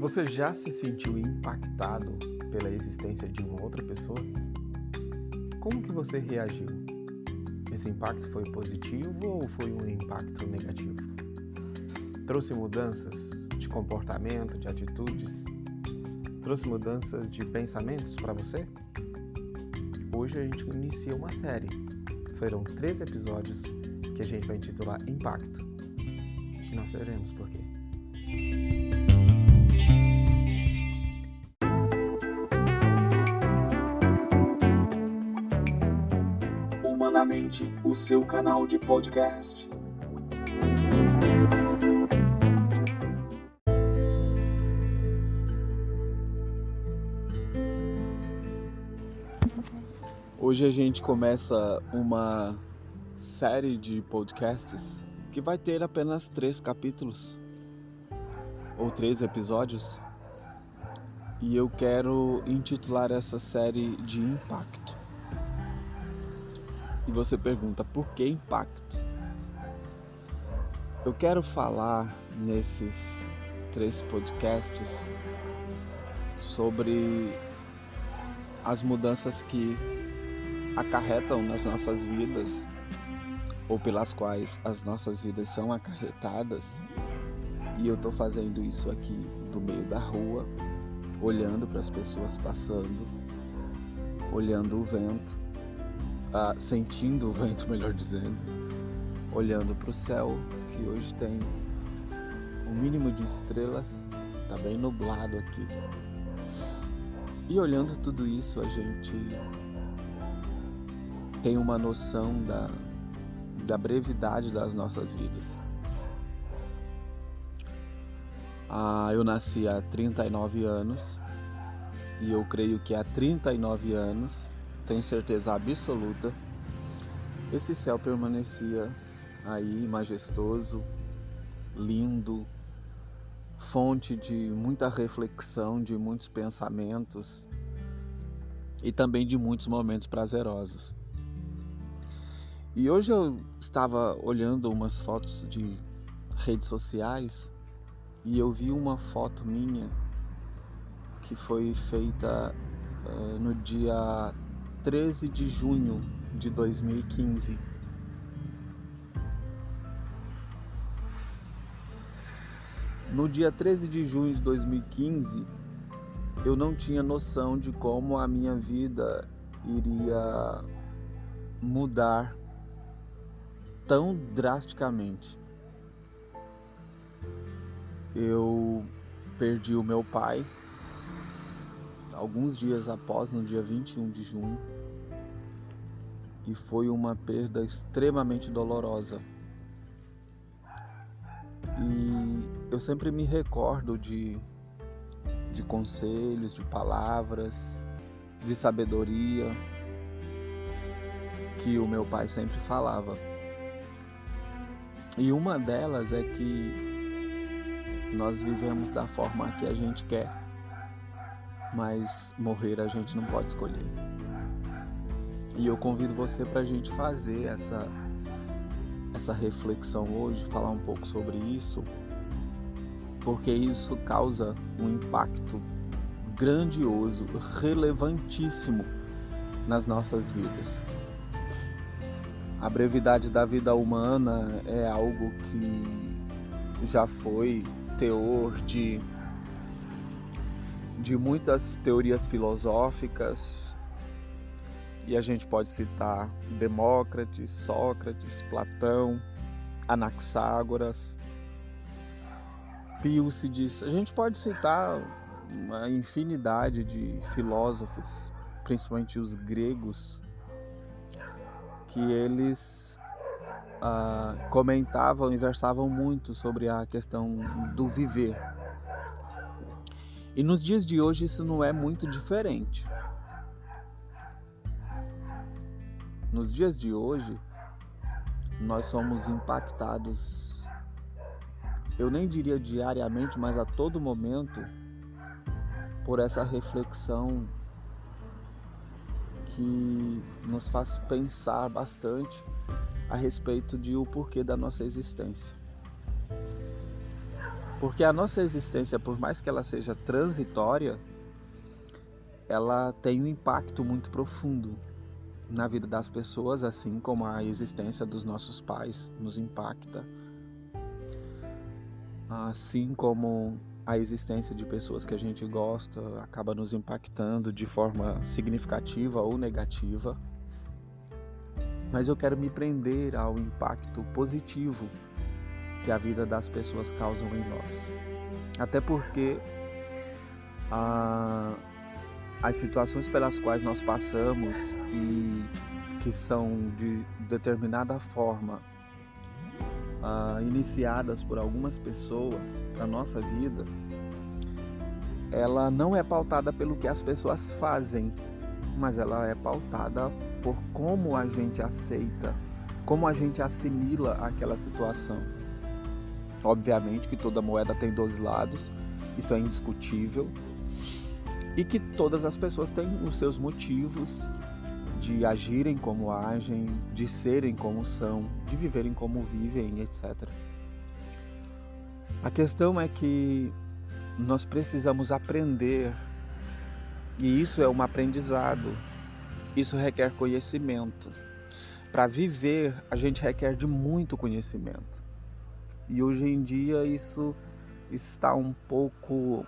Você já se sentiu impactado pela existência de uma outra pessoa? Como que você reagiu? Esse impacto foi positivo ou foi um impacto negativo? Trouxe mudanças de comportamento, de atitudes? Trouxe mudanças de pensamentos para você? Hoje a gente inicia uma série. Serão 3 episódios que a gente vai intitular Impacto. E nós veremos por quê. Humanamente, o seu canal de podcast. Hoje a gente começa uma série de podcasts que vai ter apenas 3 capítulos ou 3 episódios, e eu quero intitular essa série de Impacto. E você pergunta, por que impacto? Eu quero falar nesses 3 podcasts sobre as mudanças que acarretam nas nossas vidas, ou pelas quais as nossas vidas são acarretadas. E eu estou fazendo isso aqui do meio da rua, olhando para as pessoas passando, olhando o vento, sentindo o vento, melhor dizendo, olhando para o céu, que hoje tem um mínimo de estrelas, está bem nublado aqui. E olhando tudo isso, a gente tem uma noção da brevidade das nossas vidas. Eu nasci há 39 anos e eu creio que há 39 anos, tenho certeza absoluta, esse céu permanecia aí majestoso, lindo, fonte de muita reflexão, de muitos pensamentos e também de muitos momentos prazerosos. E hoje eu estava olhando umas fotos de redes sociais e eu vi uma foto minha que foi feita no dia 13 de junho de 2015. No dia 13 de junho de 2015, eu não tinha noção de como a minha vida iria mudar tão drasticamente. Eu perdi o meu pai alguns dias após, no dia 21 de junho, e foi uma perda extremamente dolorosa. E eu sempre me recordo de conselhos, de palavras, de sabedoria que o meu pai sempre falava. E uma delas é que nós vivemos da forma que a gente quer, mas morrer a gente não pode escolher. E eu convido você para a gente fazer essa reflexão hoje, falar um pouco sobre isso, porque isso causa um impacto grandioso, relevantíssimo nas nossas vidas. A brevidade da vida humana é algo que já foi teor de muitas teorias filosóficas, e a gente pode citar Demócrito, Sócrates, Platão, Anaxágoras, Pílcides. A gente pode citar uma infinidade de filósofos, principalmente os gregos, que eles comentavam e versavam muito sobre a questão do viver. E nos dias de hoje isso não é muito diferente. Nos dias de hoje nós somos impactados, eu nem diria diariamente, mas a todo momento, por essa reflexão que nos faz pensar bastante a respeito de o porquê da nossa existência. Porque a nossa existência, por mais que ela seja transitória, ela tem um impacto muito profundo na vida das pessoas, assim como a existência dos nossos pais nos impacta, assim como a existência de pessoas que a gente gosta acaba nos impactando de forma significativa ou negativa. Mas eu quero me prender ao impacto positivo que a vida das pessoas causam em nós. Até porque as situações pelas quais nós passamos e que são de determinada forma iniciadas por algumas pessoas na nossa vida, ela não é pautada pelo que as pessoas fazem, mas ela é pautada por como a gente aceita, como a gente assimila aquela situação. Obviamente que toda moeda tem dois lados, isso é indiscutível, e que todas as pessoas têm os seus motivos de agirem como agem, de serem como são, de viverem como vivem, etc. A questão é que nós precisamos aprender, e isso é um aprendizado, isso requer conhecimento. Para viver, a gente requer de muito conhecimento. E hoje em dia isso está um pouco,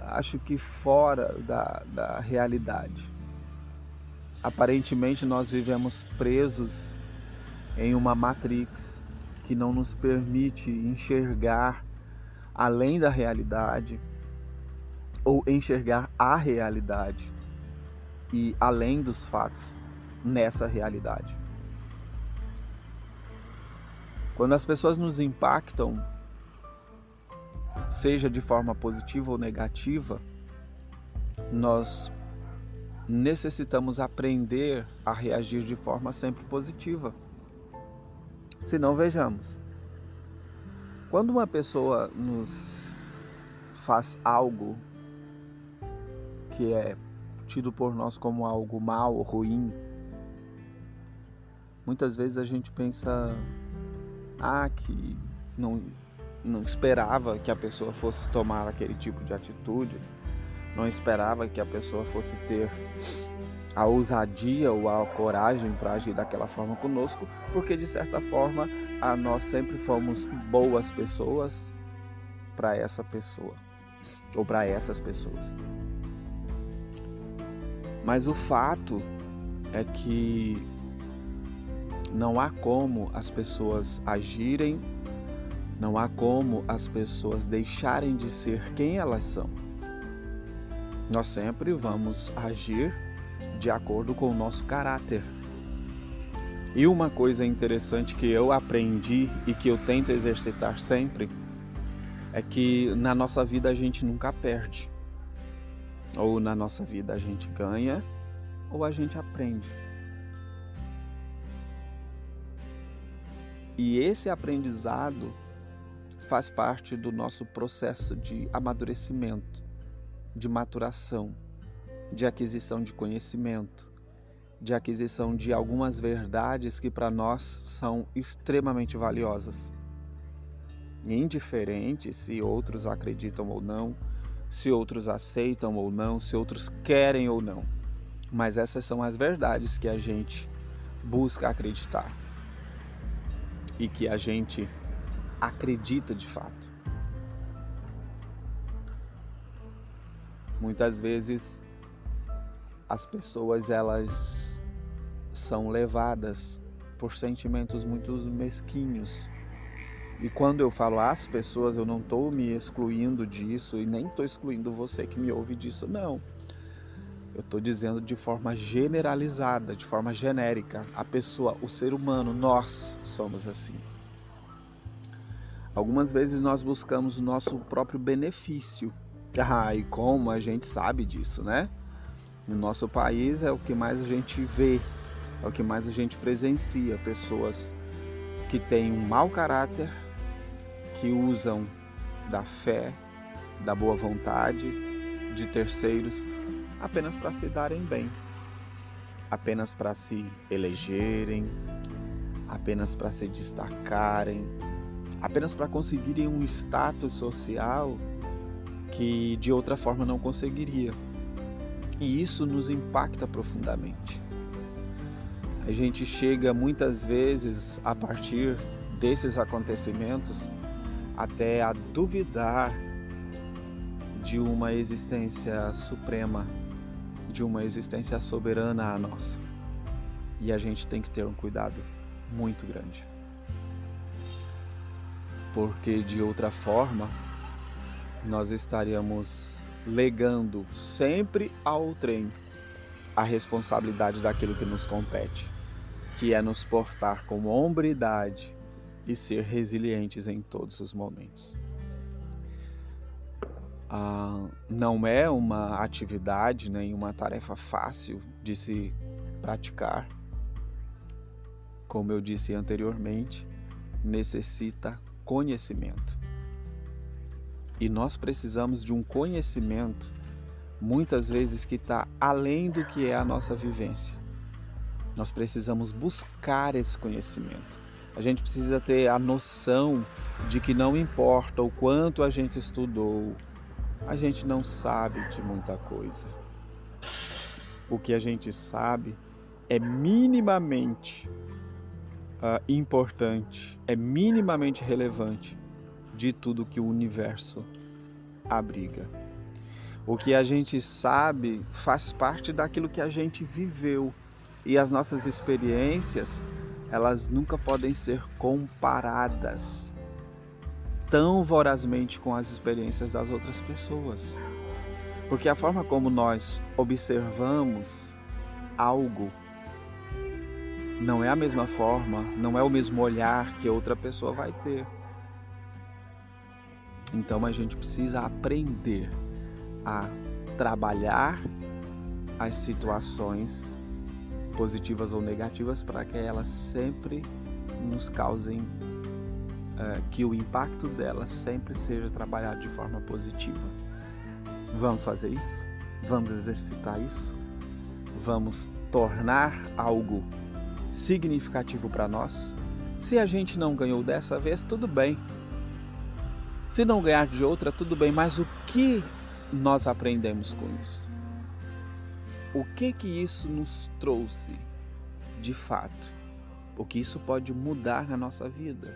acho que fora da realidade. Aparentemente nós vivemos presos em uma matrix que não nos permite enxergar além da realidade ou enxergar a realidade e além dos fatos nessa realidade. Quando as pessoas nos impactam, seja de forma positiva ou negativa, nós necessitamos aprender a reagir de forma sempre positiva. Se não, vejamos, quando uma pessoa nos faz algo que é tido por nós como algo mal ou ruim, muitas vezes a gente pensa que não esperava que a pessoa fosse tomar aquele tipo de atitude, não esperava que a pessoa fosse ter a ousadia ou a coragem para agir daquela forma conosco, porque de certa forma nós sempre fomos boas pessoas para essa pessoa ou para essas pessoas. Mas o fato é que não há como as pessoas agirem, não há como as pessoas deixarem de ser quem elas são. Nós sempre vamos agir de acordo com o nosso caráter. E uma coisa interessante que eu aprendi e que eu tento exercitar sempre é que na nossa vida a gente nunca perde. Ou na nossa vida a gente ganha ou a gente aprende. E esse aprendizado faz parte do nosso processo de amadurecimento, de maturação, de aquisição de conhecimento, de aquisição de algumas verdades que para nós são extremamente valiosas. Indiferente se outros acreditam ou não, se outros aceitam ou não, se outros querem ou não. Mas essas são as verdades que a gente busca acreditar e que a gente acredita de fato. Muitas vezes as pessoas elas são levadas por sentimentos muito mesquinhos. E quando eu falo as pessoas, eu não estou me excluindo disso e nem estou excluindo você que me ouve disso, não. Eu estou dizendo de forma generalizada, de forma genérica. A pessoa, o ser humano, nós somos assim. Algumas vezes nós buscamos o nosso próprio benefício. E como a gente sabe disso, né? No nosso país é o que mais a gente vê, é o que mais a gente presencia. Pessoas que têm um mau caráter, que usam da fé, da boa vontade de terceiros apenas para se darem bem, apenas para se elegerem, apenas para se destacarem, apenas para conseguirem um status social que de outra forma não conseguiria. E isso nos impacta profundamente. A gente chega muitas vezes, a partir desses acontecimentos, até a duvidar de uma existência suprema, de uma existência soberana a nossa. E a gente tem que ter um cuidado muito grande. Porque de outra forma, nós estaríamos legando sempre ao trem a responsabilidade daquilo que nos compete, que é nos portar com hombridade e ser resilientes em todos os momentos. Não é uma atividade, nem uma tarefa fácil de se praticar. Como eu disse anteriormente, necessita conhecimento. E nós precisamos de um conhecimento, muitas vezes, que está além do que é a nossa vivência. Nós precisamos buscar esse conhecimento. A gente precisa ter a noção de que não importa o quanto a gente estudou, a gente não sabe de muita coisa. O que a gente sabe é minimamente importante, é minimamente relevante de tudo que o universo abriga. O que a gente sabe faz parte daquilo que a gente viveu, e as nossas experiências, elas nunca podem ser comparadas tão vorazmente com as experiências das outras pessoas. Porque a forma como nós observamos algo não é a mesma forma, não é o mesmo olhar que outra pessoa vai ter. Então a gente precisa aprender a trabalhar as situações positivas ou negativas para que elas sempre nos causem, que o impacto delas sempre seja trabalhado de forma positiva. Vamos fazer isso? Vamos exercitar isso? Vamos tornar algo significativo para nós? Se a gente não ganhou dessa vez, tudo bem. Se não ganhar de outra, tudo bem. Mas o que nós aprendemos com isso? O que isso nos trouxe de fato? O que isso pode mudar na nossa vida?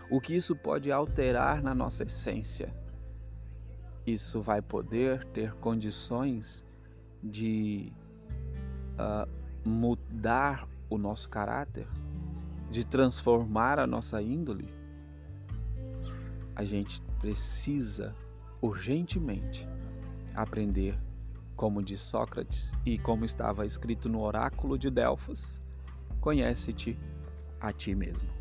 O que isso pode alterar na nossa essência? Isso vai poder ter condições de mudar o nosso caráter, de transformar a nossa índole? A gente precisa urgentemente aprender, como diz Sócrates e como estava escrito no oráculo de Delfos: conhece-te a ti mesmo.